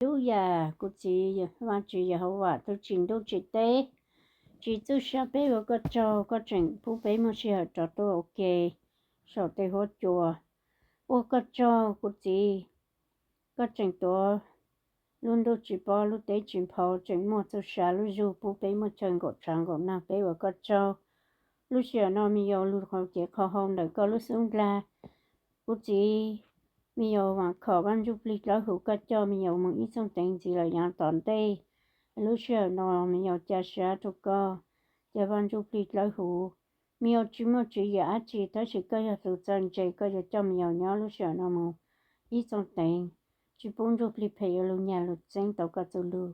chú già cô chị và chị già hậu quả tôi trình đâu chị tế chị tôi sẽ bé vào cái trò có trình phụ bé mà chị ở trò tôi ok sau đây hỗ chùa ô cái trò cô chị cái trình tôi luôn đâu chị bỏ lúc đấy chị跑trình mà tôi sẽ lúc dù phụ bé mà trình gọt trắng gọt nào bé vào cái trò lúc xưa nó mi yêu lúc họ chỉ khó hông được có lúc xuống là cô chị mi yêu mà khó ban giúp lịch là hữu cái trò mi yêu mà ít xong tiền gì là nhà tòn đây lúc xưa nó mi yêu cha sẽ cho co cha ban giúp lịch là hữu mi yêu chỉ mà chỉ giá chỉ ta chỉ có là sự chân chạy có là cho mi yêu nhớ lúc xưa nó mà ít xong tiền chỉ bốn giúp lịch phải lúc nhà lúc chân tao có tự lu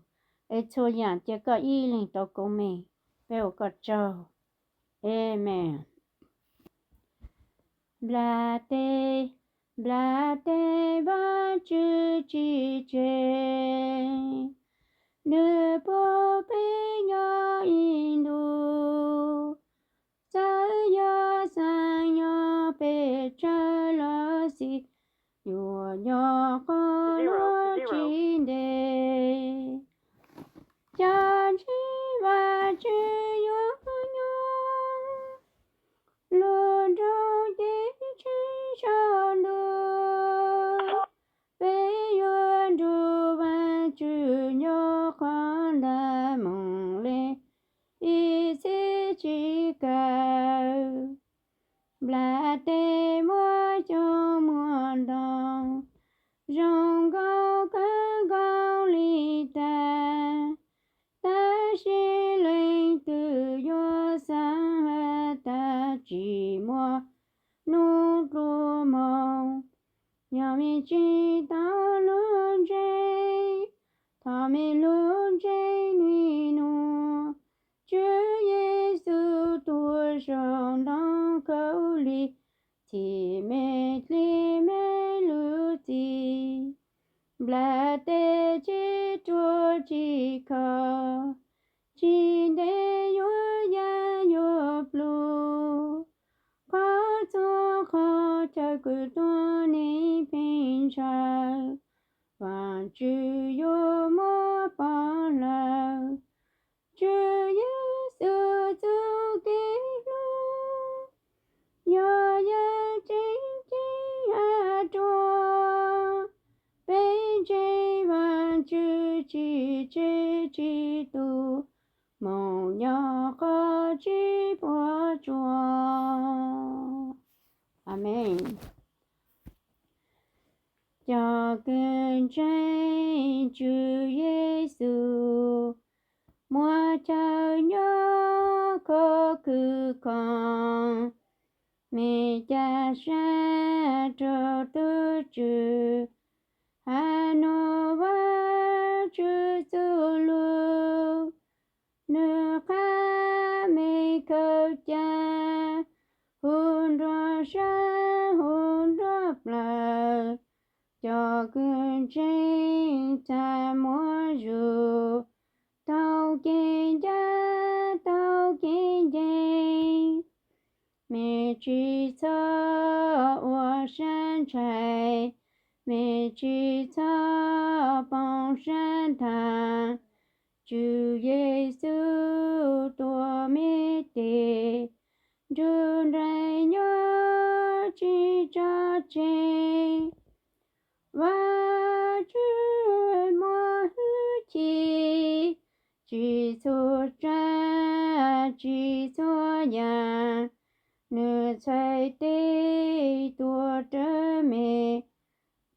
ấy thôi nhà chỉ có ý linh tao có mày bé có trò Amen. Blate, blate va chư chi chê, ne po pe nhỏ indu, sa ya pe cha la si, yo nhỏ con lo chi đề, cha chi va chư yo nhỏ. Lô trâu tế chân cho lô bế yuan trù văn chư nhô khoan đà mong lê y xế chi cao blà tê mô cho muôn đồng rong cao cán cao ly ta ta xí linh tự do sáng hạ ta chỉ mua nụ trù mong nhà mi chỉ tao luôn dây thà mi luôn dây ni nụ Chúa Giêsu tua sông đông câu li thì mê li mê lu ti blà tê chi chua chi khó chi đê yo ya yo plu khó cho khó cho cứ toa ni pin cha và chư yo mo pa la chư Giêsu tu kê lu yo ya chính chính a chua bên chế và chư chi tu mong nhỏ có chi bỏ chùa Amen cho cơn trái chư Giêsu mua cho nhỏ có cứ con mẹ cha sẽ cho tôi chư Hà Nội và chư tu lu nước ca mê câu cha hôn rõ sa hôn rõ bờ cho cơn tranh ta mua dù tao kiên cha tao kiên dây mẹ chỉ cho ở山trái mẹ chỉ cho bóng山thang Chúa Giêsu tua mẹ tê Chúa rải nhớ chỉ cho chê và Chúa mua hữu chỉ số ra chỉ số nhà nửa trái tê tua trở mẹ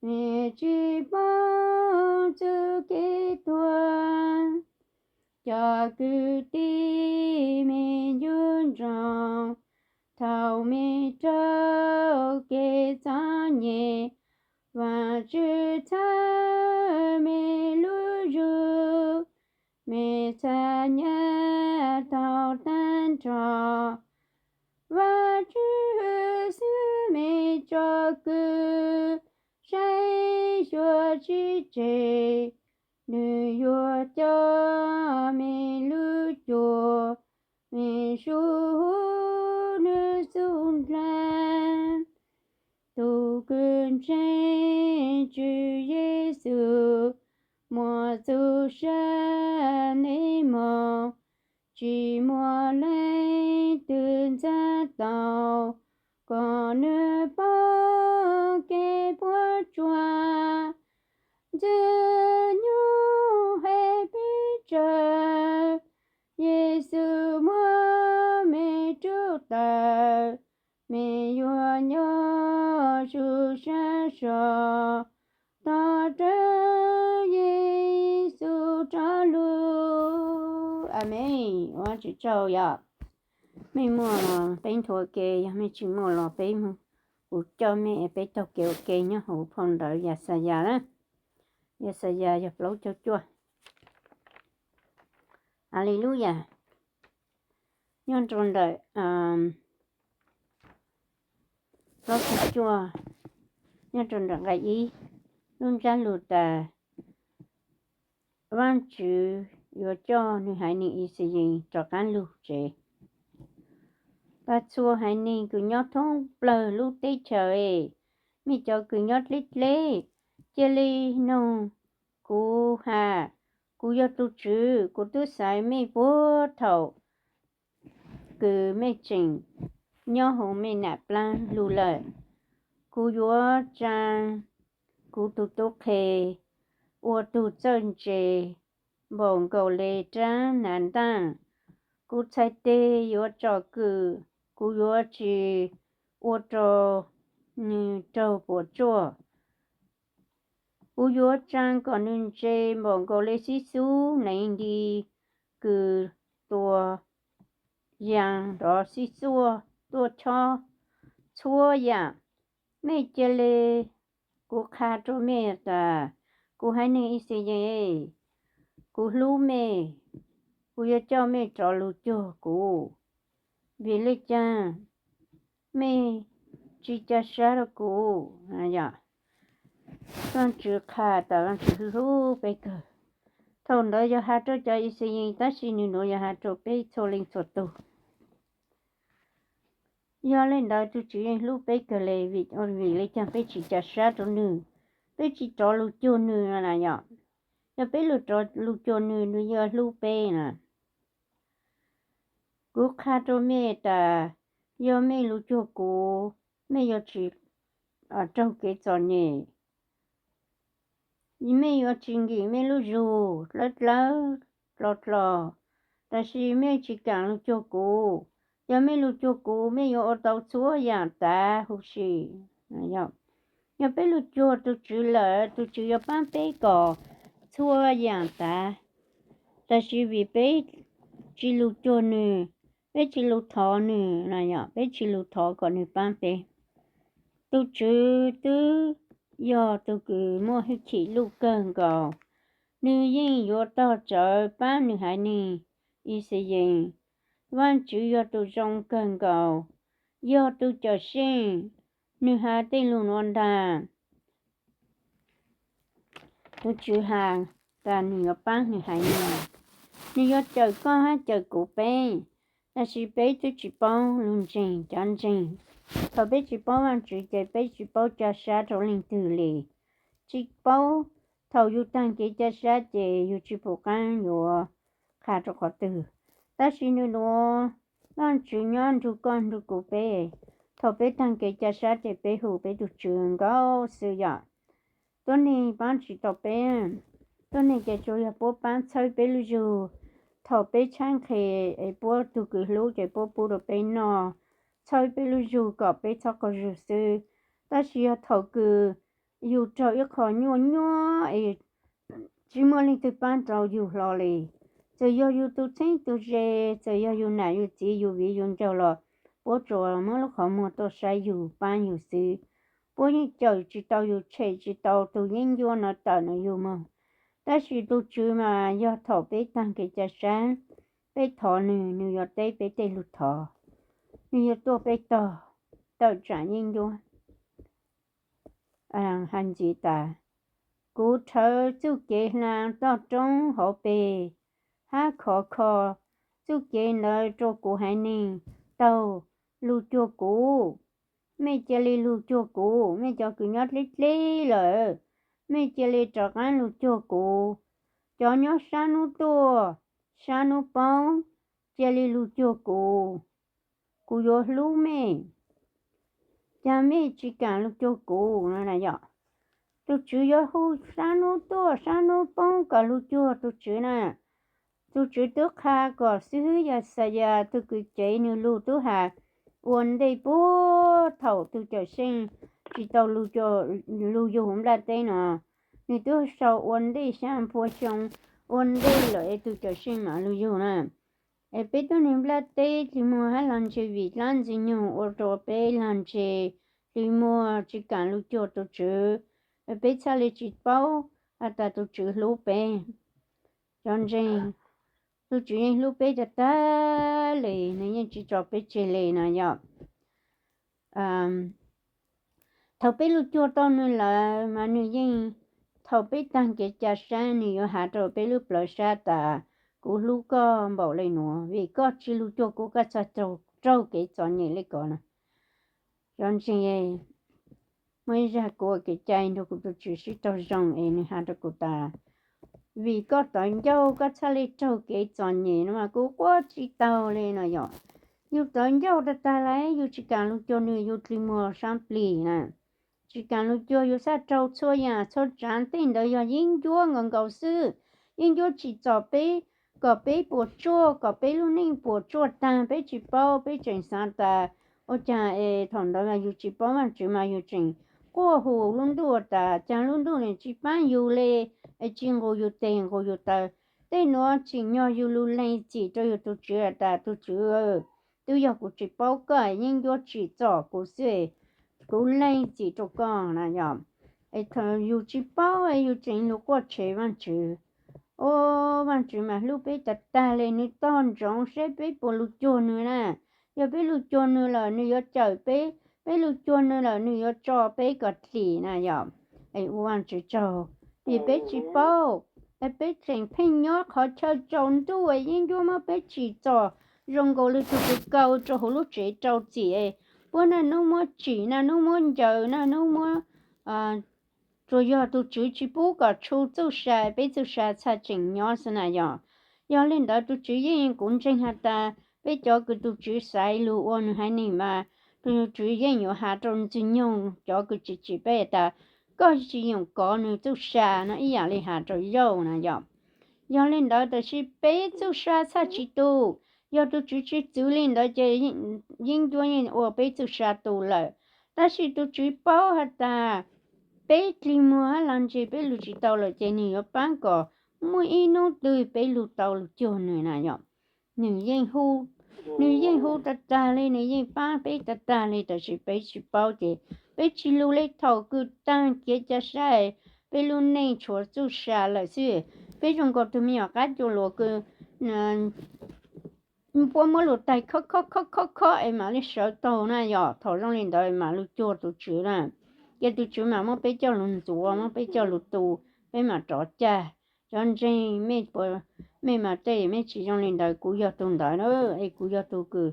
mẹ chỉ bao chữ kế tuan cho cứ đi mẹ yun rong thầu mẹ trâu kế giá nhẹ và chữ thơ mẹ lưu ru mẹ cha nhớ tao tan trò và chữ sư mẹ cho cứ say cho chi chê nữ yo cho mẹ lưu chùa mẹ su nữ xuống lan tu cơn trái chư Giêsu mùa du sơn đi mò chỉ mùa lấy từ ra tàu còn nữa bao cái bữa chua giờ nhu hay biết chờ Giêsu mua mẹ chúa ta mẹ vua nhớ chú sa sọ ta trở Giêsu trả lu amen wa chỉ châu ya mình mua là bên thua kê mình chỉ mua là bên mua u cho mẹ bên tàu kêu kê nhá hủ phong đợi ya sa ya đó ya sa ya ya lâu cho chua Hallelujah nhân trong đời lâu cho chua nhân trong đời cái ý luôn ra lụt ta văn chữ yo cho nữ hải ni ý sự gì cho cán lụt chế ta chua hải ni cứ nhót thông bờ lụt tê trời mi cho cứ nhót lít lê chê li nông cú hà cú yo tu chữ cú tu sai mi bố thầu cứ mi chỉnh nhớ hồ mi nạp lan lù lợi cú yo trang cú tu tu khề ô tu chân chê bồng cầu lê trang nàn tăng cú chạy tê yo cho cử cú yo chỉ ô cho như trâu bộ chua cú yo trang còn nên chê bồng cầu lê xí xú này đi cử tua yang đó xí xua tua cho chua yang mẹ chê lê cú khá cho mẹ ta cú hay nên ý gì vậy cú lú mẹ cú yo cho mẹ cho lú cho cú vì lý cha mẹ chỉ cho sao đó cú à dạ con chưa khá ta con chưa lú bây giờ thôn đó giờ hát cho ý gì ta xin nữa giờ hát cho bây cho linh cho tu giờ lên đó tôi chỉ lú bây giờ lấy vì lý cha bây chỉ cho sao đó nữa bây chỉ cho lú cho nữa là dạ giờ bây lú cho lú cho nữa giờ lú bây nè cú khá cho mẹ ta giờ mẹ lú cho cú mẹ giờ chỉ ở trong cái chỗ này mẹ giờ chính cái mẹ lú dù lót ta chỉ mẹ chỉ càng lú cho cú giờ mẹ lú cho cú mẹ giờ ở đâu chúa dạng ta hú xì giờ bây lú cho tôi chỉ giờ bán bé cỏ chúa dạng ta chỉ vì bé chỉ lú cho nữa bé chỉ lú thọ nữa là bé chỉ lú thọ còn nữa bán bé tôi giờ tôi cứ mua hết chỉ lú cơn cỏ nữ yên yo tao chờ bán nữ hải nè ý sẽ gì văn chữ yo tôi trong cơn cỏ yo tôi chờ xin nữ hải tên luôn non đà tôi chữ hàng ta nữ bán nữ hải nè nữ yo chờ con hát chờ cụ bé là chỉ bé tôi chỉ bao luôn chỉnh chán chỉnh thọ bé chỉ bao văn chữ để bé chỉ bao cho sát rồi linh từ lì chỉ bao thầu yu tăng cái cho sát để yu chỉ bộ can yu khá cho khó từ ta xin nữa văn chữ nhon chú con chú cụ bé thọ bé tăng cái cho sát để bé hủ bé được trường cao sư dạ tôi này bán chỉ thọ bé tôi này cái chỗ bố bán chơi bé lưu dù thọ bé chăng khi bố tụ cứ lú cái bố được bé nọ chơi bé lưu dù có bé cho có dù sư ta chỉ thọ cứ dù cho ít khó nhỏ chỉ muốn lên từ ban đầu dù lo lì giờ dù tu chính tu dễ giờ dù nãy dù chỉ dù vì dù cho lo bố cho mới lúc họ mua tôi sai dù ban dù sư bố như chờ chỉ tao dù chạy chỉ tao tu nhiên dù nó tao nó dù mà ta chỉ tu chứ mà do thọ bé tăng cái cha sáng bé thọ nè giờ tây bé tây lụt thọ giờ tôi bé tao trả nhiên dù hành gì ta cú thơ chú kế nàng tao trong họ bề ha khó chú kế nơi cho cú hay nè tao lưu cho cú mẹ chơi li lưu cho cú mẹ cho cứ nhát lít lí rồi mẹ chơi li cho cái lưu cho cú cho nhớ sáng nó tua sáng nó bông chia li lu cho cô vô lu mẹ cha mẹ chỉ cả lu cho cô nó là vậy tôi chỉ có hu sáng nó tua sáng nó bông cả lu cho tôi chỉ nè tôi chỉ tôi khá có xứ ya sa ya tôi cứ chạy như lu tôi hà uốn đây bố thầu tôi cho sinh chỉ tao lu cho không là tên nè như tôi sau uốn đây sang phố trong uốn đây lại tôi cho sinh mà lu cho nè em biết tôi niệm là tên thì mua hai lần chơi vị lần gì nhiều ô tô bé lần chơi thì mua chỉ cần lu cho tôi chứ em biết sao lại chỉ bao ta tôi chứ lu bé cho nên tôi chỉ lúc bé cho ta lì nên chỉ cho bé chơi lì nè nhở thầu bé lúc cho tao nữa là mà nữa nhưng thầu bé tăng cái cha sang nữa hạ trò bé lúc lỡ sa ta cú lúc có bảo lại nữa vì có chỉ lúc cho cú có sa trâu cái chọn nhảy lấy con nè cho nên mới ra của cái chai nó cũng chỉ是tao rong em hạ trò của ta vì có tận dâu có xa lì trâu cái chọn nhỉ mà cũng quá chỉ tàu lên rồi nhở yêu tận dâu đã ta lấy yêu chỉ cần lúc cho người yêu tìm mua sang pli nè chỉ cần lúc cho yêu sa trâu xôi nhà xôi trắng tên đó yêu yên chúa ngon cầu sư yên chúa chỉ cho bé có bé bùa chua có bé luôn nên bùa chua ta bé chỉ bao bé chỉnh sang ta ở cha thằng đó là yêu chỉ bao mà chỉ mà yêu chỉnh qua hồ luôn đua ta cha luôn đua này chỉ bán yêu lệ chỉ ngồi yêu tiền ngồi yêu ta đây nó chỉ nhỏ yêu lu lên chỉ cho yêu tu chữa ta tu chữa tu yêu của chỉ bao cái nhưng yêu chỉ cho của sự của lên chỉ cho con là nhở thằng yêu chỉ bao yêu chính lúc qua chế văn chữ ô văn chữ mà lúc bé ta lên nó ton trống sẽ bé bộ lúc cho nữa nè giờ bé lúc cho nữa là nó yêu trời bé lúc cho nữa là nó yêu cho bé có gì nè nhở văn chữ cho thì bé chỉ bao bé thành pin nhớ khó chơi trốn đuôi nhưng dù mà bé chỉ cho rong gò lúc tụi câu cho hồ lúc chế trâu chỉ bữa nay nó mua chỉ là nó mua giờ là nó mua rồi giờ tụi chỉ bố cả chú chú sai bé chú sai cha chỉnh nhớ thế này giờ lên đó tụi chỉ yên cũng chỉnh hạt ta bé cho cái tụi chỉ sai lu ôn hay nè mà tụi chỉ yên nhiều hạt trong chỉnh nhung cho cái chỉ bé ta có chỉ dùng có nữa chú sai nó ý là hạt rồi dâu nè giờ lên đó tụi chỉ bé chú sai cha chỉ tu giờ tụi chỉ chú lên đó chơi yên đuôi yên ô bé chú sai tu lại ta chỉ tụi chỉ bao hạt ta bé đi mua lần chơi bé lụt chỉ tàu là chơi nhiều bán cỏ mua in nó tươi bé lụt tàu lụt chiều nữa nè nhở nữ dân hu ta lên nữ dân bán bé ta lên ta chỉ bé chỉ bao chơi bé chỉ lụt lấy thầu cứ tăng kia cho sai bé lụt này chúa chú sa là xưa bé trong có tụi mình ở cái chỗ lúa cứ bố mua lụt tay khó em mà lấy sợ tàu nè nhở thầu trong lên đó mà lụt chiều tụi chữ nè cái tụi chú mà bé cho lùn tù mà bé cho lùn tù bé mà trọ cha cho nên mẹ mà đây mẹ chỉ trong lên đời cú giờ tuần đời đó cú giờ tu cứ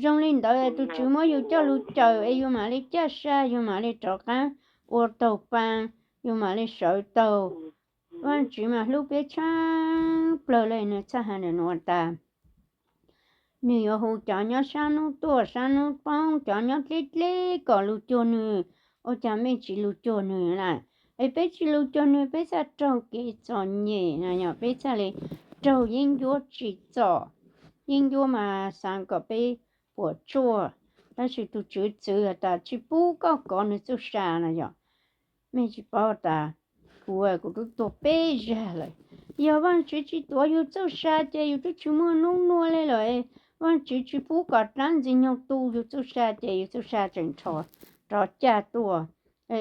trong lên đời tụi chú mới yêu cho lùn trời yêu mà lấy cha sa yêu mà lấy trọ cá ô tàu pan yêu mà lấy sợ tàu và chú mà lúc bé chăng bờ lên nữa cha hàng nữa ta nhiều hồ cho nhau san nó bông cho nhau lít có lụt cho nữa ô cha mẹ chỉ lụt cho nữa là bé chỉ lụt cho nữa bé sa trâu cái chọn nhẹ nè nhở bé sa lấy trâu yên vô chỉ cho yên vô mà sang có bé bỏ chua ta chỉ tu chữ ta chỉ bù có nữa chú sa nè nhở mẹ chỉ bảo ta của tu bé ra rồi giờ bạn chỉ tu yêu chú sa chứ yêu chú mua nung lên rồi bạn chỉ bù có trắng gì nhau tu yêu chú sa chứ yêu chú sa chân trò trò cha tua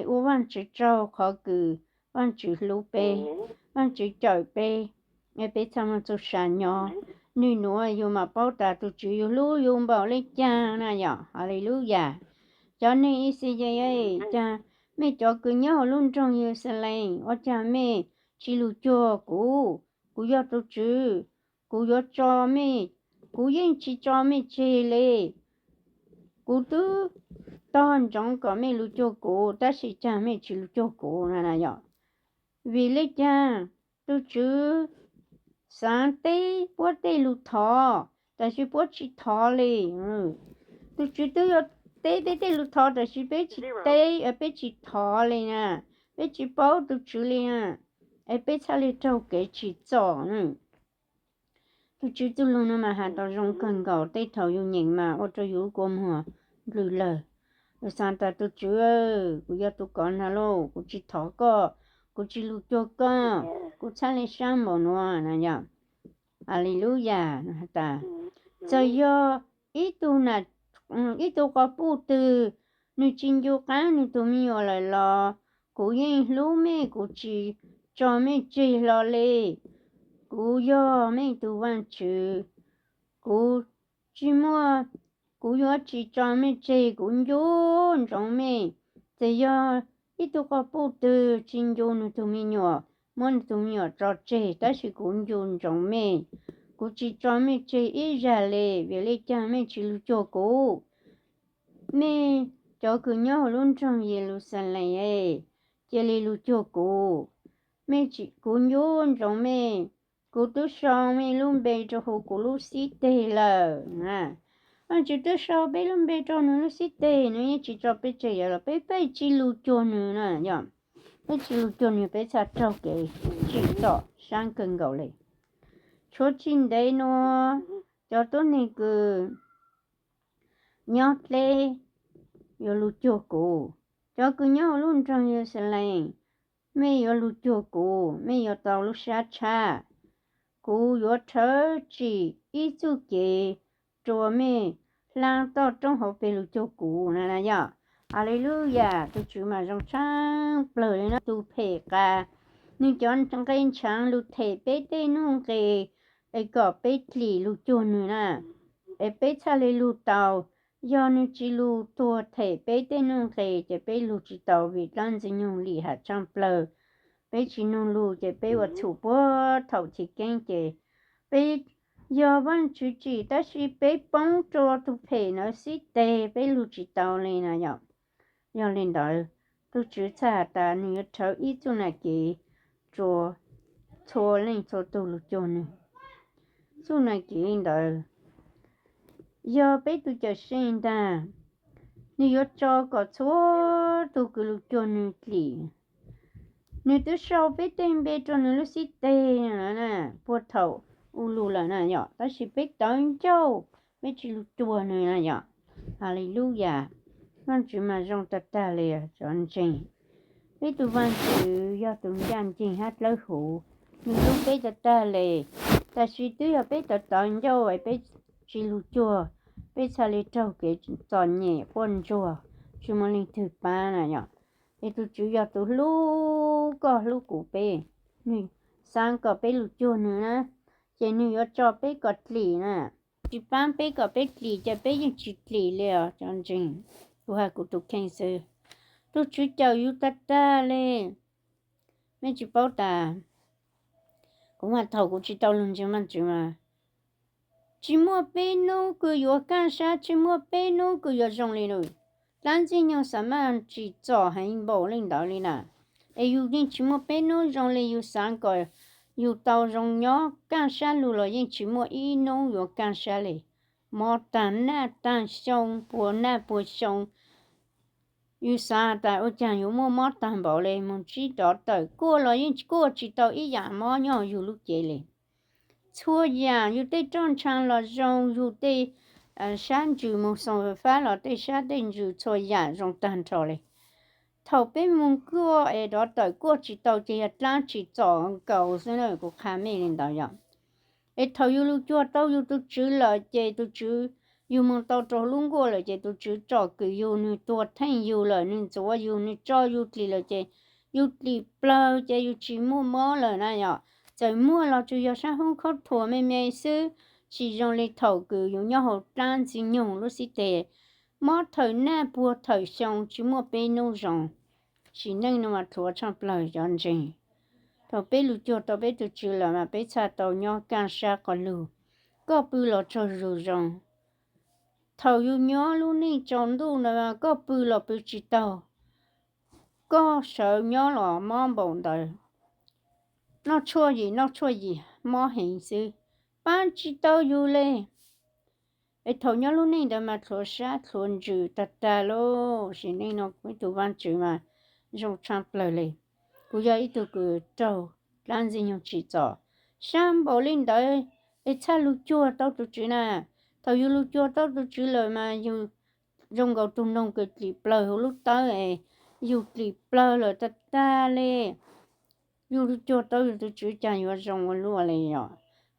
u văn chỉ trâu khó cử văn chỉ lú bê văn chỉ trời bê bé thằng chú sa nhỏ nuôi nuôi yêu mà bảo ta tu chỉ yêu lú yêu bảo lấy cha nè nhỏ hallelujah cho nên ý gì vậy cha mẹ cho cứ nhớ luôn trong yêu sa lên ở cha mẹ chỉ lú cho cú yêu tu chỉ cú yêu cho mẹ cú yên chỉ cho mẹ chơi lệ cú tu tao trong có mẹ lú cho cú ta chỉ cha mẹ chỉ lú cho cú nè nhở vì lấy cha tu chứ sáng tê bố tê lụt thọ tại vì bố chỉ thọ lì tôi chỉ tôi tê tê tê lụt thọ tại vì bé chỉ tê ở bé chỉ thọ lì nè bé chỉ bao tôi chỉ lì nè ở bé cha lì trâu cái chỉ trọ tôi chỉ tôi luôn mà hà tao rong cần gạo tê thầu yêu nhện mà ô tô yêu gom hả lười lờ rồi sáng ta tôi chưa cô giờ tôi còn hello cô chỉ thọ co cô chỉ lụt cho co cô cha lì sang một nọ nè nhở Hallelujah ta giờ yo ít tu nè ít tu có phụ từ nữ chính vô cá nữ tu mi ở lại lo cô yên lú mẹ cô chỉ cho mẹ chỉ lo lệ cô yo mẹ tu văn chữ cô chỉ mua cô yo chỉ cho mẹ chỉ cô yo trong mẹ giờ yo ít tu có phụ từ chính vô nữ tu mi nhỏ muốn tu mi ở cho chỉ ta chỉ cô yo trong mẹ cô chỉ cho mẹ chơi ít ra lệ về lấy cha mẹ chỉ lu cho cô mẹ cho cứ nhớ luôn trong Jerusalem ấy chỉ lấy lu cho cô mẹ chỉ cô nhớ trong mẹ cô tôi sao mẹ luôn bê cho hồ cô lu xí tê là anh chỉ tôi sao bê luôn bê cho nó lu xí tê nữa chỉ cho bê chơi là bê chỉ lu cho nữa nè nhở bê chỉ lu cho nữa bê sao trâu cái chỉ cho sang cơn gạo này cho chín đây nó cho tôi này cứ nhót lê yo lu cho cô cho cứ nhớ luôn trong yêu sẽ lên mẹ yo lu cho cô mẹ yo tao lu sát cha cô yo thở chỉ ít chút kì cho mẹ lang tao trong học về lu cho cô nè nè nhở Hallelujah tôi chịu mà trong sáng lời nó tu phê cả nhưng chọn trong cái sáng lu thể bé tê nung kì ai có bé lì lu cho nữa nè ai bé cha lì lu tàu do nó chỉ lu tua thể bé tên nông kề chỉ bé lu chỉ tàu vì đang chỉ nhung lì hạt trong bờ bé chỉ nông lu chỉ bé vật chủ bố thầu chỉ kinh chỉ bé do vẫn chỉ ta chỉ bé bóng cho tu phê nó xí tê bé lu chỉ tàu lên nè nhở nhở lên đó tu chỉ cha ta nhiều thầu ít chỗ này kì cho cho lên cho tu lu cho nữa chỗ này kì lên đó giờ bé tụi chờ sinh ta nếu cho có số tụi cứ lúc cho nữ lì nếu tụi sau bé tên bé cho nữ lúc xí tê nè bột thầu u lù là nè nhở ta chỉ bé tao châu bé chỉ lúc chùa nữa nè nhở Hallelujah văn chữ mà trong ta lìa chọn trình bé tụi văn chữ do tụi gian trình hát lối hủ nhưng lúc bé ta lìa ta chỉ tụi bé tao châu vậy bé chỉ lúc chùa bây giờ lấy trâu cái tròn nhẹ quân chùa chú mà lên thứ ba này nhở để tôi chú giờ tôi lú cụ bé nè sang có bé lú chùa nữa nè chỉ nữa cho bé có lì nè chỉ bán bé có bé lì cho bé những chỉ lì liền chân chính tôi hay tôi khen sự tôi chú chào yêu ta lên mấy chị bảo ta cũng là thầu cũng chỉ tao luôn chứ mà chỉ mua bé nô cứ yo can sa chỉ mua bé nô cứ yo rong lên rồi làm gì nhau sao mà chỉ cho hành bộ lên đó lên à ai yêu những chỉ mua bé nô rong lên yêu sáng coi yêu tàu rong nhỏ can sa luôn rồi những chỉ mua ít nô yo can sa lên mò tan sông bùa sông yêu sáng tại ở chẳng yêu mua mò tan bảo lên muốn chỉ đó tới cô rồi những cô chỉ tàu ít dạng mò nhỏ yêu lúc chế lên chua giang yêu tây trong trang là rong yêu tây sáng chủ một số phá là tây sáng tây chủ chua giang rong tan trò này thầu bên mông cua ở đó tới cua chỉ tàu chỉ là chỉ chọn cầu thế này của khám mê lên đó vậy ở thầu yêu lúc chua tàu yêu tôi chữ là chỉ tôi chữ yêu mong tàu trò luôn qua là chỉ tôi chữ trò cứ yêu như tôi thanh yêu là nên chúa yêu như cho yêu thì là chỉ yêu thì bao chỉ yêu chỉ mua mỏ là này vậy giờ mua là chủ yếu sang không có thua mấy sư chỉ dùng để thầu cứ dùng nhau hỗ trợ chỉ dùng lúc xí tệ mót thời nè bùa thời xong chỉ mua bên nô rong chỉ nên nó mà thua trong lời chọn gì tàu bé lụt cho tàu bé tụt chữ là mà bé xa tàu nhau càng xa còn lù có bự là cho rù rong thầu dùng nhau luôn đi chọn đủ là mà có bự là bự chỉ tàu có sợ nhau là mong bồn đời nó chua gì mò hình sư bán chỉ tao yêu lên ấy thầu nhau lúc này đó mà thua sát thuần trừ tạt lô xin nên nó cũng tụ văn trừ mà dùng Trump lời lệ cú giờ ít tụ cứ trâu làm gì nhau chỉ cho sáng bảo lên đấy ấy cha lúc chua tao tụ chữ nè thầu yêu lúc chua tao tụ chữ lời mà yêu dùng gạo tung nông cái clip lời lúc tới ấy yêu clip lời rồi tạt lệ yêu lúc chua tao tụ chữ chẳng yêu dùng một lúa này nhở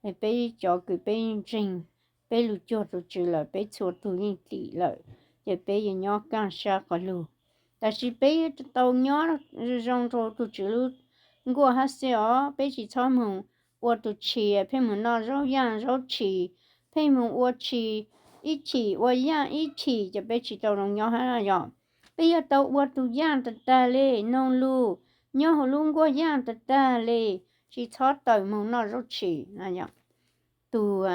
ấy bây cho cái bây trình bây lúc cho tôi chỉ là bây cho tôi nhìn tỷ lợi để bây giờ nhỏ càng xa cả luôn但是bây tàu nhỏ rong rồi tôi chỉ lúc ngồi hát xe ở bây chỉ cho mình我都吃配们那肉样肉吃配们我吃一起我样一起就bây chỉ tàu rong nhỏ hay là nhỏ bây giờ tàu我都样的大嘞弄路nhỏ hồ luôn qua样的大嘞chỉ cho tàu mình那肉吃那样tu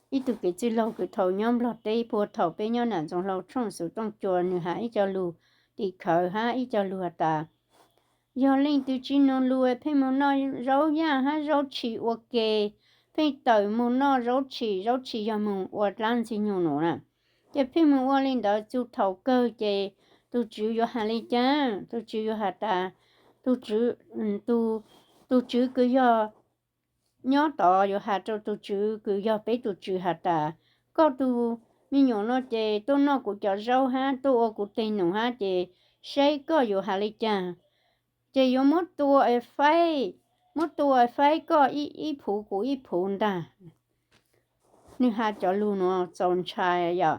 ít tu cái chữ lâu cái thầu nhóm lọt đây bùa thầu bên nhau nản trong lâu trong sự trong chùa nữa hả ít cho lù đi khởi hả ít cho lù ta giờ lên từ chỉ nó lù phải muốn nói rau ya hả rau chỉ ok phải tới muốn nói rau chỉ giờ muốn ở làm gì nhiều nữa nè cái phải muốn ở lên đó chú thầu cơ cái tu chữ yo hà lên cha tu chữ yo hà ta tu chữ tu chữ cứ yo nhớ tỏ yo hà cho tu chữ cứ yo bé tu chữ hà ta có tu mình nhớ nó chè tu nó cũng cho rau ha tu ở cũng tên nó ha chè xây có yo hà lên cha chè yo mất tua ở phái có ít phụ của ít phụ ta nếu hà cho luôn nó tròn trai ya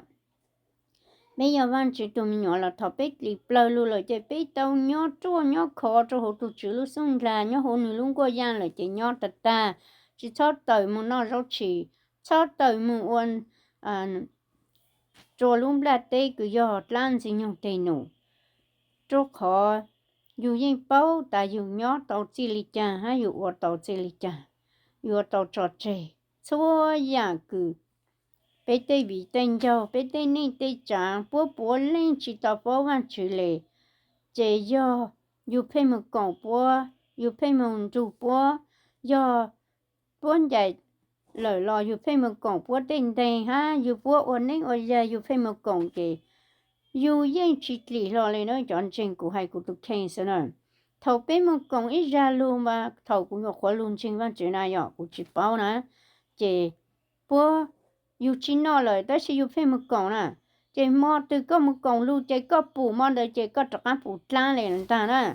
bây giờ văn chỉ tụi mình nhỏ là thọ biết đi plơ luôn rồi chỉ biết tao nhỏ chua nhỏ khó cho họ tụi chữ lúc xong là nhỏ họ người luôn qua gian là chỉ nhỏ tạt ta chỉ cho tới một nó rau chỉ cho tới một ôn cho luôn là tê cứ giờ lan gì nhau tê nụ cho khó dù yên bao ta dù nhỏ tàu chỉ li cha hay dù ở tàu chỉ li cha dù ở tàu trò chơi xua ya cứ bé tê bị tên cho bé tê nên tê trả bố lên chỉ tao bố văn chữ lệ chế do dù phải một cổng bố dù phải một chủ bố do bốn dạy lời lo dù phải một cổng bố tên tên ha dù bố ổn định ở giờ dù phải một cổng kì dù yên chỉ lì lo lên nói chọn trình của hai của tụi khen sao nữa thầu bé một cổng ít ra luôn mà thầu cũng có khóa luôn trình văn chữ này nhỏ của chị bao nè chế bố dù chỉ nói lời đó sẽ dù phải một cổng nè chỉ mò từ có một cổng luôn chỉ có bù mò đời chỉ có trắc bù trăng lên ta nè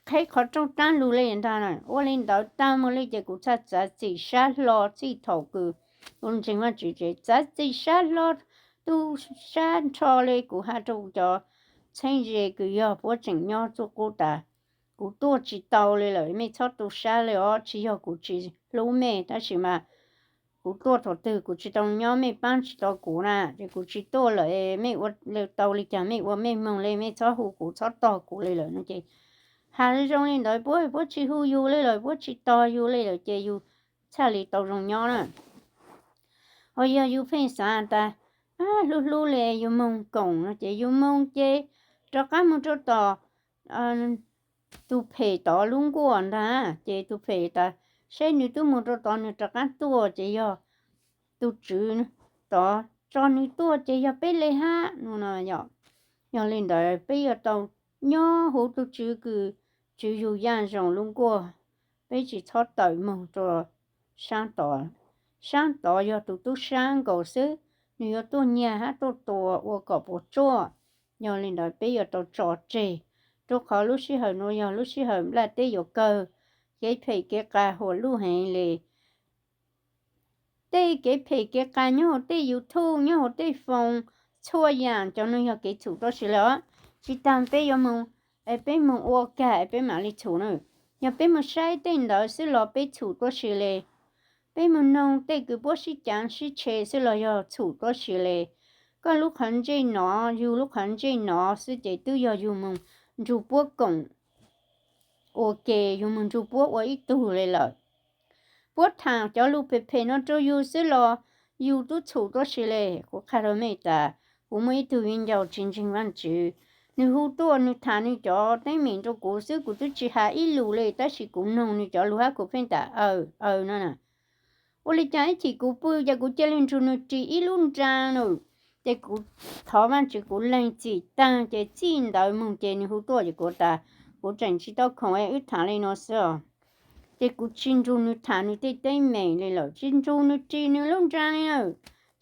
khai khó trong trăng luôn lên ta nè ô lên đó ta mới lấy chỉ cũng chắc chắn chỉ sát lo chỉ thầu cứ luôn chính là chỉ chắc chỉ sát lo tu sát cho lấy cũng hai chỗ cho xây gì cứ giờ bố chỉnh nhau cho cô ta cũng tôi chỉ tàu lấy lời mấy cho tu sát lấy ó chỉ giờ cũng chỉ lâu mẹ ta chỉ mà cú tua thọ từ cú chỉ tao nhớ mấy ban chỉ tao cú nè thì cú chỉ tua lại mấy vật liệu tao lịch chẳng mấy vật mấy mông lên mấy cho hú cú cho tao cú lên rồi nó chị hai trong lên đợi bố chỉ hú yêu lên rồi bố chỉ tao yêu lên rồi chị yêu cha lịch tao trong nhớ nè hồi giờ yêu phải sao ta lu lên yêu mông cổng nó chị yêu mông chị cho cái mông cho tao tu phê tao luôn quan ta chị tu phê ta sẽ như tôi muốn cho tao như cho cái tua chị yo tu chữ tao cho như tua chị yo bé lấy ha nó nói yo lên đời bé yo tao nhớ hồ tu chữ cứ chữ yêu gian rong luôn qua bé chỉ thoát tới mong cho sáng tao yo tu sáng cầu sư như yo tu nhà ha tu ô cọ bộ chua yo lên đời bé yo tao trò chơi cho khó lúc xí hở nó yo lúc xí hở là tê yo cơ cái phê cái cá hồ lu hành lệ tê cái phê cái cá nhớ tê yêu thu nhớ tê phong chua yang cho nên là cái chủ đó xí đó chỉ tạm bé yêu mong bé mong ô cả bé mà đi chủ nữa nhà bé mà sai tên đó xí lo bé chủ đó xí lệ bé mà nông tê cứ bố xí chẳng xí chế xí lo yo chủ đó xí lệ có lúc hành chơi nó yêu lúc hành chơi nó xí chế tự do yêu mong chủ bố cổng ok dùng mình chụp bút ở ít tu lại lợi bút thằng cho lúc phê nó cho yêu xí lo yêu tu chủ đó xí lệ của khai rồi mấy ta của mấy tu viên giàu chính văn chữ nếu hú tua nếu thà nếu cho tới mình cho cố sức của tôi chỉ hạ ít lù lên ta chỉ cũng nông nếu cho lù hát của phen ta nó nè ô lê trái chỉ của bự giờ của chơi lên cho nó chỉ ít luôn trang rồi để của thọ văn chỉ của lên chỉ tăng để chín đầu mông để nếu hú tua thì của ta của chẳng chỉ tao không ai ít thà lên nó sợ để của chín chu nếu thà nếu để tới mày lên rồi chín chu nếu chỉ nếu luôn trang nữa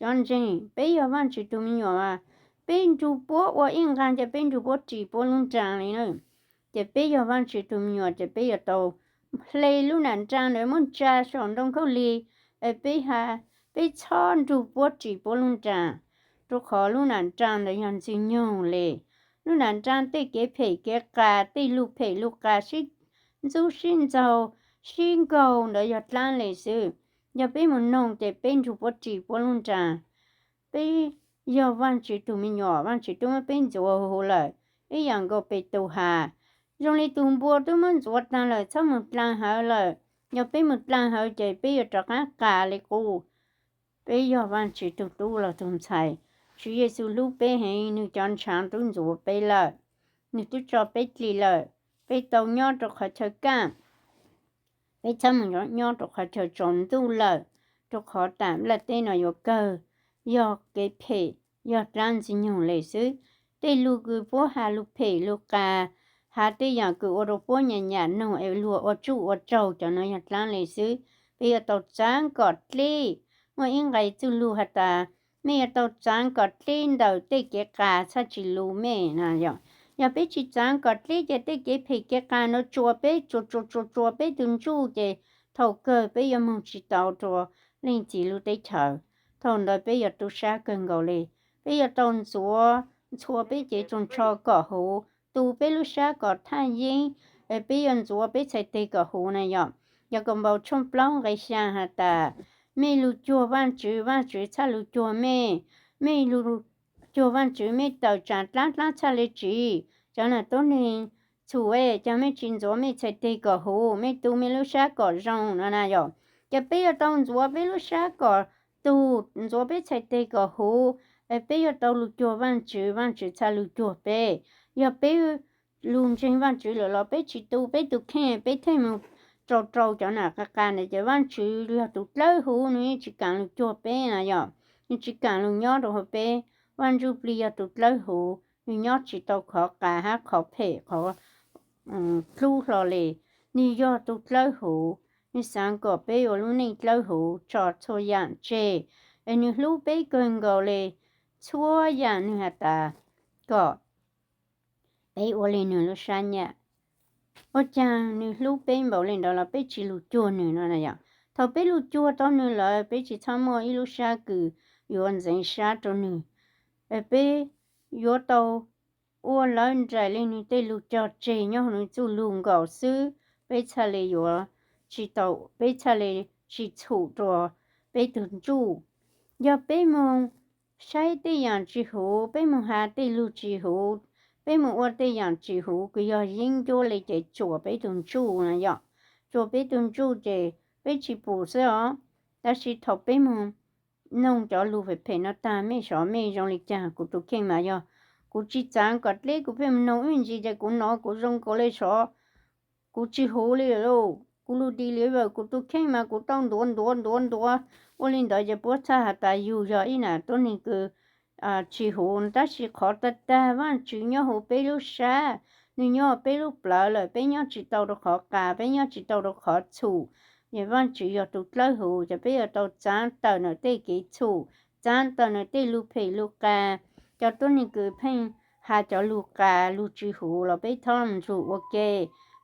cho nên bây giờ văn chỉ tụi mình nhỏ à bên chủ播我应该在边主播直播弄站里呢，在边要往去都没有，在边要到来路南站的么站上东口里，边下边唱主播直播弄站，都考路南站的样子用嘞，路南站得给陪给家，得路陪路家是，做新造新高的要站嘞是，要边么弄在边主播直播弄站，边。giờ văn chỉ tụi mình nhỏ văn chỉ tụi mình bên chỗ hồ lại ấy dạng có bị tụ hà rồi lấy tụi bùa tụi mình ruột ta lại xong một lần hở lại giờ bên một lần hở chạy bây giờ trắc á cả lấy cô bây giờ văn chỉ tụi là tụi thầy chú Giêsu lúc bé hay nữ chọn sáng tụi ruột bé lại nữ tụi cho bé lì lại bé tàu nhỏ trọc khỏi chơi cam bé xong một nhỏ trọc khỏi chơi trộn tụi lại trọc khỏi tạm là tên là vô cơ giờ cái phê giờ trang sinh nhung lệ sư để lu cứ bố hà lu phê lu cà hà để giờ cứ ở đâu bố nhà nhà nông ở lúa ở chu ở trâu cho nó nhặt trang lệ sư bây giờ tàu trang cọt lê mà những ngày tu lu hạt ta mẹ tàu trang cọt lên đầu để cái cà sa chỉ lu mẹ nè giờ bé chỉ trang cọt lê giờ để cái phê cái cà nó chua bé chua bé từng chu để thầu cơ bé giờ mong chỉ tàu chua lên chỉ lu để chờ thôn đó bây giờ tôi sẽ cần gọi đi bây giờ tôn chúa bây giờ tôn cho cỏ hú tu bây lúc sẽ có thay gì bây giờ chúa bây sẽ tê cỏ hú này giờ còn bảo trong plong cái sang hả ta mẹ lu chúa văn chữ cha lu chúa mẹ lu chúa văn chữ mẹ tàu trả lát cha lê chỉ cho nên tôi nên chúa ấy cho mẹ chín chúa mẹ sẽ tê cỏ hú mẹ tu mẹ lúc sẽ có rong nó này giờ bây giờ tôn chúa bây lúc sẽ có tu rồi bé chạy tê cái hồ bé giờ tàu lục chùa văn chữ cha lục chùa bé giờ bé luôn trên văn chữ là bé chỉ tu bé tu khen bé thấy một trâu cho nào cái này giờ văn chữ là tu lấy hồ nữa chỉ cần lục chùa bé này giờ nhưng chỉ cần lục nhớ rồi bé văn chữ bây giờ tu lấy hồ nhưng nhớ chỉ tàu khó cả ha khó phê khó lưu rồi lì nhưng giờ tu lấy hồ như sáng có bé ở lúc này lâu hủ cho thôi dạng chê như lúc bé gần gọi lệ chua dạng như hả ta có bé ở lên nữa lúc sáng nhá ở chàng như lúc bé bảo lên đó là bé chỉ lụt chua nữa nó này ạ thầu bé lụt chua đó nữa là bé chỉ tham mua ít lúc sáng cứ yuan dân sáng đó nữa bé yuan tàu ở lên trái lên như tê lụt cho chê nhau nữa chú luôn gạo sư bé cha lệ yuan chỉ tàu bé cha lệ chỉ chủ cho bé tuần chủ giờ bé mong sai tê yang chỉ hồ bé mong hà tê lu chỉ hồ bé mong ở tê yang chỉ hồ cái giờ yên cho lấy cái chỗ bé tuần chủ này giờ chỗ bé tuần chủ thì bé chỉ bù sao ta chỉ thọ bé mong nông cho lu phải phải nó ta mấy số mấy trong lịch cha của tụi kia mà giờ của chỉ trang cất lấy của bé nông uyên gì thì của nó của trong có lấy số của chỉ hồ lấy rồi cú lu đi lấy vào cú tu khen mà cú tông đuôn ô linh đó giờ bớt xa hạt tài yêu giờ ý nè tôi nên cứ chỉ hồn ta chỉ khó ta vẫn chỉ nhớ hồ bé lu xa nhưng nhớ bé lu bờ lại bé nhớ chỉ tàu được khó cả bé nhớ chỉ tàu được khó chủ giờ vẫn chỉ giờ tụt lấy hồ giờ bé giờ tàu chán tàu nữa tê kỹ chủ chán tàu nữa tê lu phê lu ca cho tôi nên cứ phèn hà cho lu ca lu chỉ hồ là bé thầm chủ ok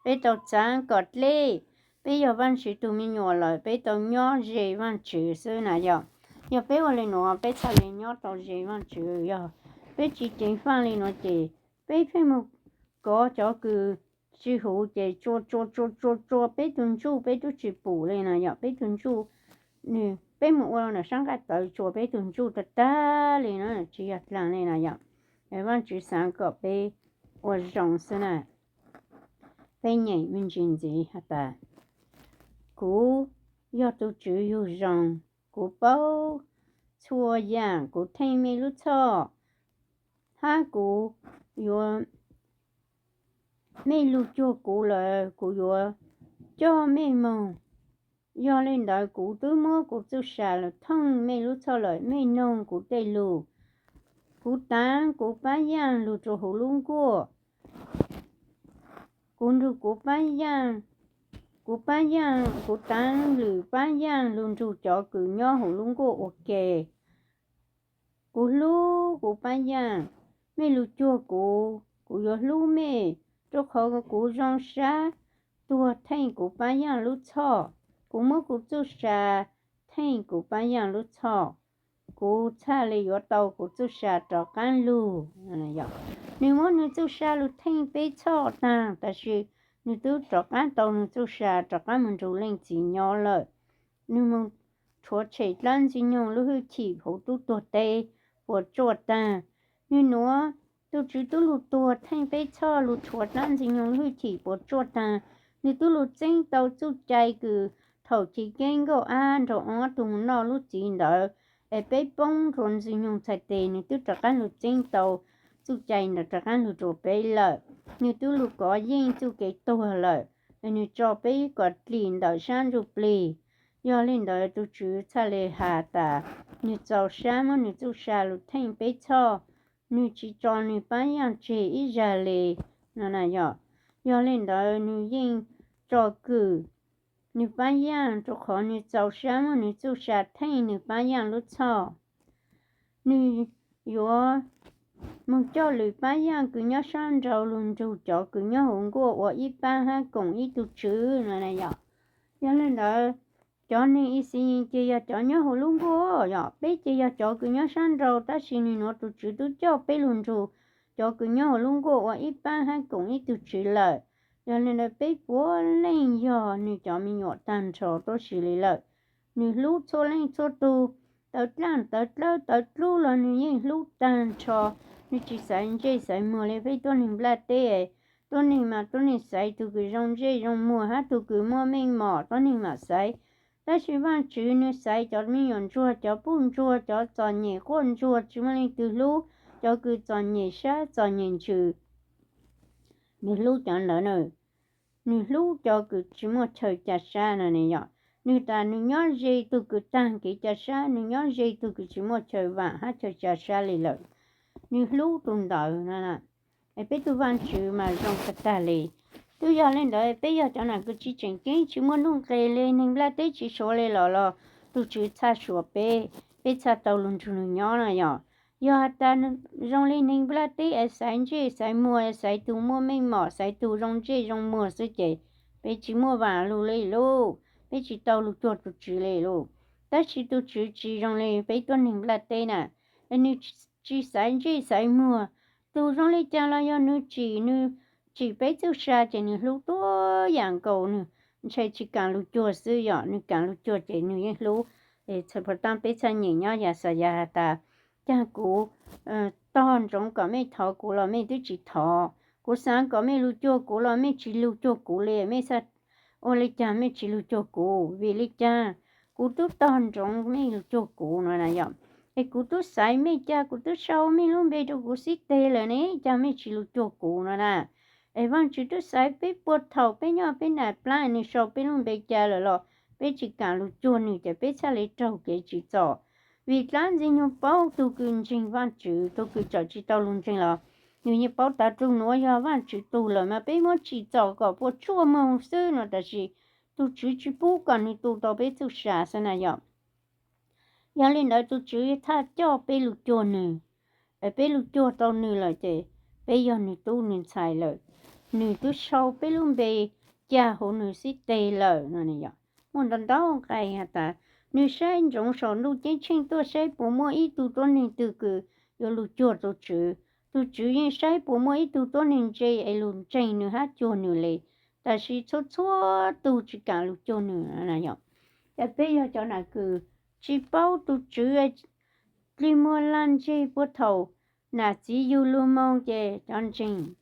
bé tàu chán cọt lê bây giờ văn chỉ tụi mình nhỏ lại bây giờ nhỏ gì văn chữ xưa này giờ bây giờ lên nó bây giờ lên nhỏ tao gì văn chữ giờ bây chỉ tiền phan lên nó chỉ bây phải một có cho cứ chỉ hữu chỉ cho bây tuần chỉ bù lên này giờ bây tuần chu nè bây một lần là sáng cái tới cho bây tuần chu ta lên nó chỉ làm lên này giờ văn chữ sáng có bây ở trong xưa này bây nhảy mình chuyện gì hả ta cú giờ tôi chữ yêu rằng cú bao chua giang cú thay mi lúc cho ha cú yêu mẹ lu cho cụ là cụ vừa cho mẹ mong do lên đời cụ tứ mua cụ tứ xà là thông mẹ lu cho lời mẹ nông cụ tây lu cụ tán cụ bá giang lu cho hồ luôn của cụ lu cụ bá giang cụ tán lử bá giang luôn cho cho cử nhau hồ luôn của ok cụ bá giang mẹ lu cho cụ vừa lu mẹ cho khó cụ rong xa tua thay cụ bá giang lu cho cụ mua cụ tứ xà thay cụ bá giang lu cho cụ cha lấy yo tàu cụ tứ xà cho can lu này vậy nếu muốn nếu tứ xà lu thay bé cho ta ta chỉ nếu tứ cho can tàu nếu tứ xà cho can mình chủ lên chỉ nhỏ rồi nếu muốn chúa chạy lên chỉ nhỏ lu hơi chỉ hậu tu tuột tê của chúa ta nếu nữa tôi chỉ tôi lu tuột thay bé cho lu chúa lên chỉ nhỏ lu hơi chỉ của chúa ta nếu tôi lu chính tàu tôi chạy cứ thầu chỉ kinh go an rồi ở tụng nó lu chỉ đó ở bên bông rồi sử dụng thay thế nếu tôi chắc ăn lụt chính tàu tôi chạy nó chắc ăn lụt rồi bé lợi nếu tôi lụt có gì tôi cái tôi lợi nếu cho bé có tiền đào sang rồi bì do lên đó tôi chú thay lấy hà ta nếu giàu sang mà nếu tôi sang lụt thành bé cho nếu chỉ cho nếu bán hàng chế ít ra lệ nó này do lên đó nếu yên cho cử nếu bán hàng cho khó nếu giàu sang mà nếu tôi sang thành nếu bán hàng lụt cho nếu yo một cho lười bán hàng cứ nhớ sang trâu luôn trâu chó cứ nhớ hùng của我一般还共一度吃那那样，原来那cho nên ý xin chỉ ya cho nhớ hồ luôn của ya bé chỉ ya cho cứ nhớ sang trâu ta xin nó tụ chữ tụ cho bé luôn trâu cho cứ nhớ hồ luôn của 我一般还共一度吃了，原来那bé bố lên ya你cho mình nhọ tan trâu都xử理了，你撸错lên错度。tớ lu là như lu tan cho như chỉ sai mua lấy với tôi nhìn là tê tôi nhìn mà tôi nhìn sai tôi cứ rong mua hát tôi cứ mua mình mỏ tôi nhìn mà sai ta chỉ van chữ như sai cho mình nhận chua cho bún chua cho chọn nhẹ con chua chứ mà lên từ lu cho cứ chọn nhẹ sa chọn nhẹ chữ mình lu chọn lỡ nữa mình lu cho cứ chỉ mua chơi chả sa này nhở nếu ta nếu nhớ gì tôi cứ tăng cái chả sa nếu nhớ gì tôi cứ chỉ một chơi vàng hát chơi chả sa lì lợi nếu lúc tuần đầu nè ấy bây tôi van chữ mà trong cái ta lì tôi giờ lên đó bây giờ cho nàng cứ chỉ chỉnh cái chỉ muốn nung cây lên nên là tới chỉ số lên lò tôi chỉ xa số bé xa tàu luôn chú nhỏ này nhỏ giờ ta rong lên nên là tới ở sai mua sai tu mua mình mỏ sai tu rong mua sẽ chạy bé chỉ mua vàng luôn lấy luôn bé chỉ tàu lục chuột tụt chỉ lấy luôn ta chỉ tụt chỉ trong lấy bé tuần hình là tê nè anh chỉ sai mua tụi trong lấy cha là do nữ chỉ bé tụt xa chỉ nữ lúc đó dạng cầu nữ chạy chỉ càng lục chuột sử dụng nữ càng lục chuột chỉ nữ những lúc để cho phần tam bé cha nhảy nhau giả sa giả ta cha cũ toàn trong cả mấy thọ cũ là mấy đứa chỉ thọ cũ sáng có mấy lục chuột cũ là mấy chỉ lục chuột cũ lệ mấy sa ô lấy cha mấy chỉ lu cho cô vì lấy cha cô tôi toàn trong mấy lu cho cô nói là vậy cái cô tôi sai mấy cha cô tôi sau mấy luôn bây giờ cô xí tê là nè cha mấy chỉ lu cho cô nói là ấy vâng chỉ tôi sai bé bột thầu bé nhỏ bé nạt plan này sau bé luôn bé cha là lo bé chỉ cả lu cho này để bé cha lấy trâu cái chỉ cho vì làm gì nhau bao tôi cứ trình văn chữ tôi cứ cho chỉ tao luôn trình là như bảo ta trung nói ya văn chữ tu là mà bé mới chỉ cho có bộ chua mông sư nó ta chỉ tu chỉ bù còn như tu tao bé tu xả thế này ya ya lên đó tu chỉ tha cho bé lục chua nữa bé lục chua tao nữa là thế bé giờ nữa tu nữa xài rồi nữa tu sau bé luôn bé cha hồ nữa xí tê rồi nó này ya muốn đàn đó cái hả ta nữa sai trong số lục chính chính tôi sai bộ mỗi ít tu tôi nữa từ cứ yo lục chua tôi chữ tôi chủ yếu sai bộ mỗi tu tôi nên chơi ai luôn chơi nữa hát cho nữa lệ, ta chỉ cho tu chỉ cả lúc cho nữa này nhở, cái bây giờ cho nó cứ chỉ bảo tu chủ yếu đi mua lan chơi bút thầu, là chỉ yêu luôn mong chơi chân chính,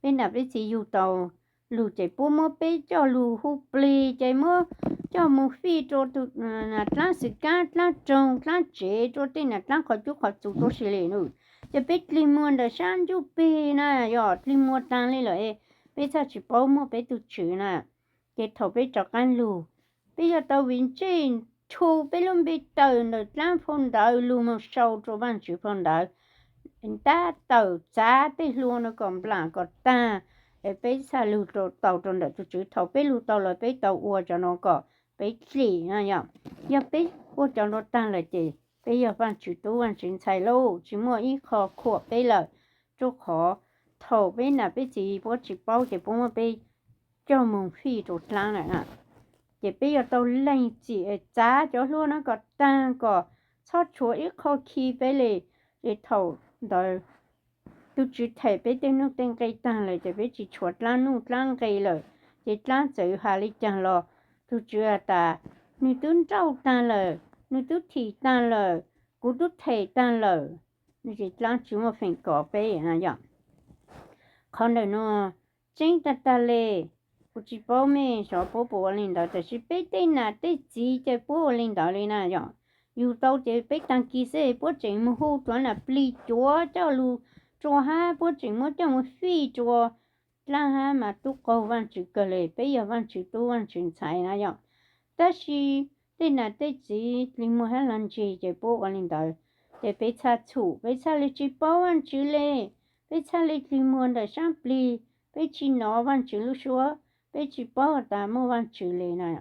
bên nào bên chỉ yêu tàu, lu chơi bộ mỗi bên cho lu hút bì chơi mua cho mua phi cho tu là trang sức cá trang trồng trang chế cho tên là trang khó chịu tôi xử lý nữa.จะไปลิมวนเดชานจูปีนะยอดลิมวนตังเลยเลย bây giờ chỉ bao mua bây tụ chữ nè cái thầu bây cho can lù bây giờ tàu viên trên thu bây luôn bây tàu nó làm phong đảo lù một sau cho bạn chữ phong đảo người ta tàu giá bây luôn nó còn blanc còn ta bây giờ lù tàu trong đó tụ chữ thầu bây lù tàu là bây tàu uo cho nó có bây chỉ nè nhở giờ bây uo cho nó tan là gì bây giờ bạn chữ tú bạn chữ xài lâu chỉ mua ít khó khổ bây giờ chỗ khó thầu bây là bây chỉ bố chỉ bao chỉ bố mà bây cho mông phi chỗ láng này nè chỉ bây giờ tao lên chỉ giá cho luôn nó có tăng có cho chúa ít khó khi bây lì để thầu đợi tôi chỉ thấy bây tên nó tên cây tăng lại chỉ bây chỉ chuột láng nụ láng cây rồi chỉ láng chữ hà lý chẳng lo tôi chưa ta nếu tôi trâu tăng rồi nếu tôi thì tăng rồi cũng tôi thấy tăng rồi nếu chỉ láng chữ mà phải có bây nè nhở còn đây nó chính ta lệ不知包咩小婆婆领导，就是被对那对自在婆领导的那样，有到这被当其实不怎么好转了，不离做叫路做下不怎么叫我飞做，让下嘛都高万几个嘞，被要万几多万钱财那样，但是对那对自你莫还能接这婆领导，这被查处，被查了去包万几嘞，被查了你莫的上不离，被去拿万几路说。bây chỉ bảo ta mua văn chữ lệ này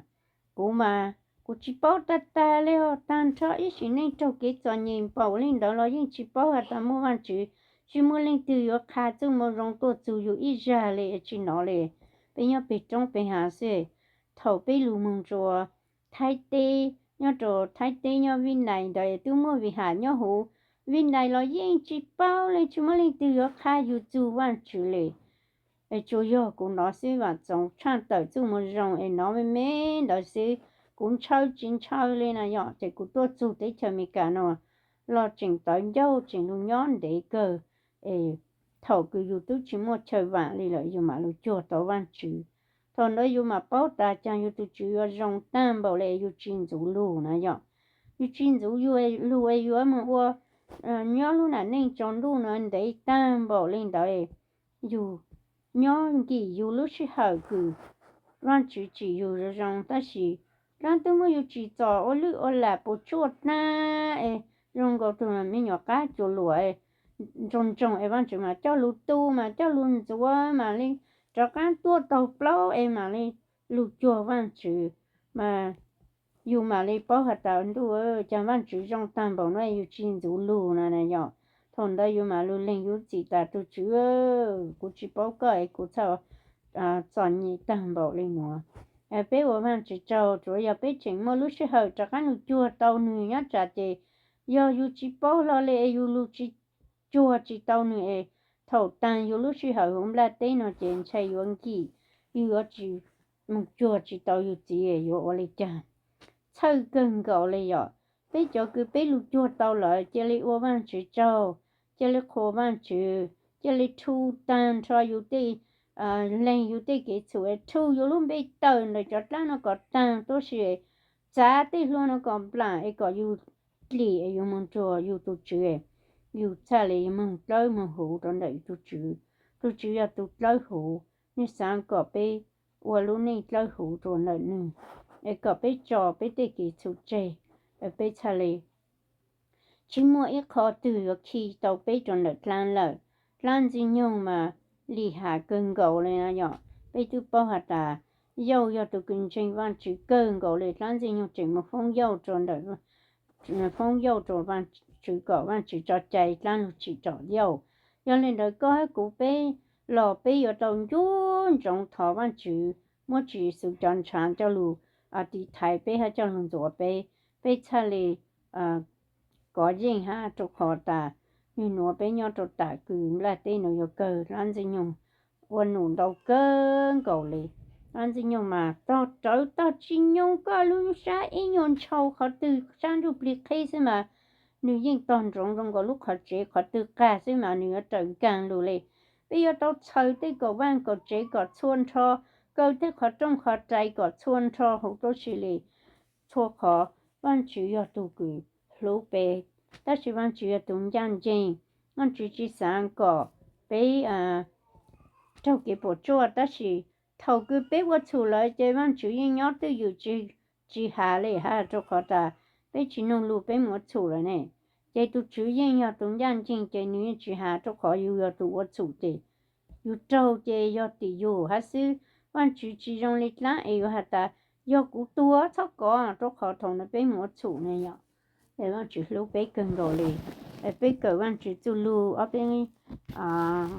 cú mà cú chỉ bảo ta leo tan cho ít xin nên cho cái cho nhìn bảo lên đó là những chỉ bảo ta mua văn chữ chỉ mua lên từ yo khá chung mua rong tổ chủ yo ít ra lệ chỉ nó lệ bây giờ bị trong bị hạ sẽ thầu bị lù mông cho thái tê nhớ cho thái tê nhớ vin này đời tôi mua vì hạ nhớ hú vin này là những chỉ bảo lên chỉ mua lên từ yo khá yo chủ văn chữ lệ chủ yếu cũng nó sẽ vào trong trang tới chúng mình dùng nó mới mê đó sẽ cũng trao lên này nhở thì cũng tôi chủ để cho mình cả nó lo chỉnh tới dâu chỉnh luôn nhón để cơ thầu cứ dù tôi chỉ một chơi vàng đi lại dù mà lúc chùa tao vàng chữ thằng đó dù mà bảo ta chẳng dù tôi chỉ có dùng tam bảo lệ dù chỉnh dù lù này nhở dù chỉnh dù lù dù mà qua nhớ luôn là nên chọn lù nó để tam bảo lên đó dù nhớ gì dù lúc khi học cứ让只有让但是让他们有制造我哩我来不做那用个他们没有干就落种完就嘛叫路多嘛叫路做嘛哩这干多到不嘛哩路做完就嘛有嘛哩包下到多讲完就用担保那有进走路那样。thằng đó yêu mà luôn lên yêu chỉ ta tôi chưa cô chỉ bảo cái cô sao chọn nhị tăng bảo lên nữa bé của mình chỉ cho rồi giờ bé chỉnh mà lúc sau cho cái lúc chua tàu nữ nhá chả thì giờ yêu chỉ bảo là lệ yêu lúc chỉ chua chỉ tàu nữ thầu tăng yêu lúc sau hôm là tên nó chuyện chạy yêu gì yêu chỉ một chua chỉ tàu yêu chỉ yêu ở đây chả chơi gần gạoเลยgiờ bây giờ cứ bây lúc chua tàu lại chỉ lấy ô van chỉ cho chỉ lấy khô van chỉ lấy thu tan cho yêu đi lên yêu đi cái chỗ thu yêu luôn bây tàu rồi cho nó có tan tôi sẽ giá thì luôn nó còn lại có yêu lì yêu mong cho yêu tu chữ yêu cha lì mong lấy mong hủ trong đấy tu chữ là tu lấy hủ nên sáng có bây ô luôn này lấy hủ trong đấy nữa có bây giờ bây đi cái chỗ chơi bây cha lì chỉ mua ít khó từ khi tàu bây trong đấy lan gì nhung mà lì hạ cơn gạo lên là nhỏ bây tu bao hạt à dầu tu kinh doanh văn chữ cơn gạo lên lan gì nhung chỉ một phong dầu trong đấy phong dầu trong văn chữ gạo văn chữ cho chạy lan chỉ cho dầu cho nên đời có cái cụ bé lò bé ở trong chốn trong thọ văn chữ mỗi chữ sự chọn chọn cho lù đi thái bé hay cho lù左bé bé cha lì có gì ha chụp họ ta như nó bé nhau chụp ta cứ là tên nó cơ lan gì nhung quân nụ đầu cơn cầu lì lan gì nhung mà tao chỉ nhung có luôn sa ý nhung châu họ từ sang duplicate mà nữ dân toàn trong có lúc họ chế họ từ cả xí mà nữ trở càng lù lì bây giờ tao chơi tới có van có chế có xuân cho câu tới họ trong họ trái có xuân cho họ都是哩错họ van chữ要tu cứ lũ bé ta chỉ van chữ tung giang jing van chữ chỉ sáng có bé trâu cái bộ chua đó là thầu cứ bé qua chủ lại chơi văn chủ yên nhớ từอยู่chỉ hà lệ hà cho khó ta bé chỉ nông lu bé mua chủ rồi nè chơi tụ chủ yên nhớ tụ nhân chính chơi nữ chỉ hà cho khó yêu yêu tụ qua chủ thì yêu trâu chơi yêu thì yêu hà sư văn chủ chỉ dùng lịch lãng yêu hà ta yêu cú tua thóc có cho khó thằng nó bé mua chủ này nhở để văn chủ lu bé cần rồi liền bé cỡ văn chủ tu lu ở bên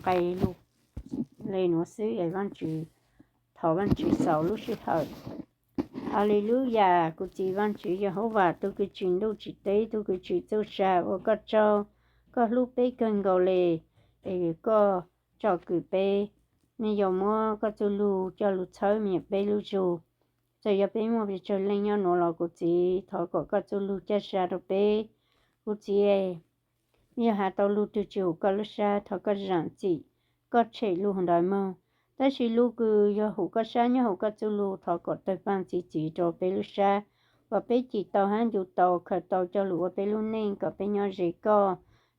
cái lu lên nó xứ để văn chủ thọ văn chủ sáu lúc sẽ thở Hallelujah, cô chị văn chủ Jehovah, tôi cứ chuyện đâu chị tế, tôi cứ chuyện tôi xa, và có cho, có lúc bế cần gầu lề, để có cho cử bế, nên dòng mua có tôi lưu, cho lưu thở miệng bế lưu dù, rồi giờ bế mua bị cho lên nhau nổ lò cô chị, thọ có tôi lưu cho xa đâu bế, cô chị ơi, giờ hạ tàu lưu từ chiều có lúc xa, thọ có rạng chị, có chạy lưu hồn đại mơ. Ta chỉ lu cứ giờ hủ cá sa nhớ hủ cá chú lu thọ cọt tới ban chỉ cho bé lu sa và bé chỉ tàu han dù tàu khởi tàu cho lu bé lu nên có bé nhỏ gì có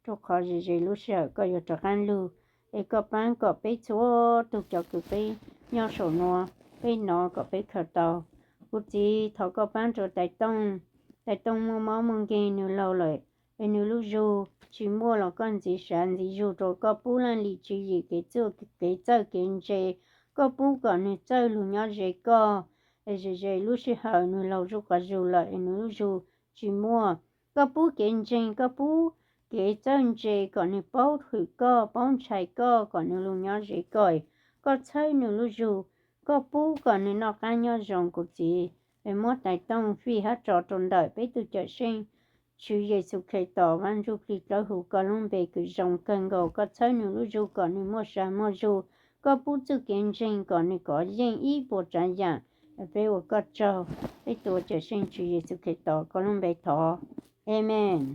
cho khó gì lu sa có giờ cho han lu để có bán có bé chúa tụ cho cứ bé nhỏ sổ nọ bé nọ có bé khởi tàu cụ chỉ thọ có bán cho tại tông mua máu mông ghe nữa lâu rồi bé nữa lu dù chỉ mua là con gì sản gì dù rồi có bù lan lì chỉ gì cái chơi kiến chế có bù còn này chơi luôn nhau gì có rồi lúc sẽ hỏi nữa lâu rồi có dù lại nữa dù chỉ mua có bù kiến chế có bù cái chơi chế còn này bao thử có bao chạy có còn này luôn nhau gì có chơi nữa lúc dù có bù còn này nó cá nhau rong của chị em mất tại tông phi hết trò tròn đời bé từ chợ sinh Chúa Giêsu Kitô van du Kitô hữu có lòng bề cứ rong cần gầu có thấy nữ du có nữ mua sa mua du có bút chữ kiến trình có nữ có riêng ý bộ trang dạng về có cho cái tổ chức sinh Chúa Giêsu Kitô có lòng bề thọ Amen.